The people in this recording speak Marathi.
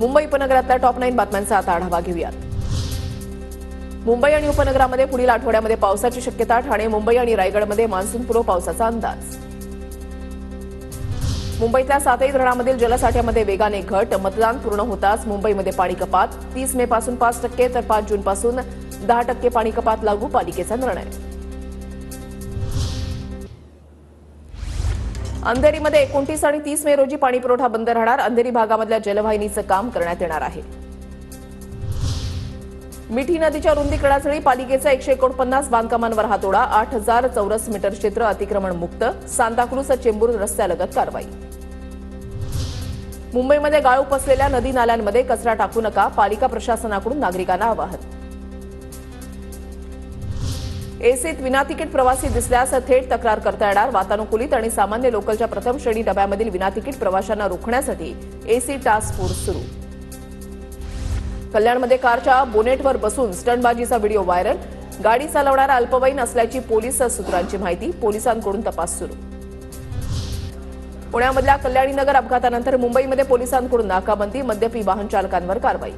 मुंबई उपनगरातल्या टॉप 9 बातम्यांचा आता आढावा घेऊयात। मुंबई आणि उपनगरामध्ये पुढील आठवड्यामध्ये पावसाची शक्यता। ठाणे, मुंबई आणि रायगडमध्ये मान्सूनपूर्व पावसाचा अंदाज। मुंबईतल्या 7ही धरणांमधील जलसाठ्यामध्ये वेगाने घट। मतदान पूर्ण होताच मुंबईमध्ये पाणी कपात। 30 मे पासून 5% तर 5 जून पासून 10% पाणी कपात लागू, पालिकेचा निर्णय। अंधेरीमध्ये 29 आणि 30 मे रोजी पाणीपुरवठा बंद राहणार। अंधेरी भागामधल्या जलवाहिनीचं काम करण्यात येणार आहे। मिठी नदीच्या रुंदीकरणासाठी पालिकेचा 149 बांधकामांवर हातोडा। 8000 चौरस मीटर क्षेत्र अतिक्रमण मुक्त। सांताक्रूज चेंबूर रस्त्यालगत कारवाई। मुंबईमध्ये गाळूप असलेल्या नदी नाल्यांमध्ये कचरा टाकू नका, पालिका प्रशासनाकडून नागरिकांना आवाहन। एसीत विनातिकीट प्रवासी दिसल्यास थेट तक्रार करता येणार। वातानुकूलित आणि सामान्य लोकलच्या प्रथम श्रेणी डब्यामधील विनातिकीट प्रवाशांना रोखण्यासाठी एसी टास्क फोर्स सुरू। कल्याणमध्ये कारच्या बोनेटवर बसून स्टंटबाजीचा व्हिडिओ व्हायरल। गाडी चालवणारा अल्पवयीन असल्याची पोलीस सूत्रांची माहिती। पोलिसांकडून तपास सुरू। पुण्यामधल्या कल्याणी नगर अपघातानंतर मुंबईमध्ये पोलिसांकडून नाकाबंदी। मद्यपी वाहन चालकांवर कारवाई।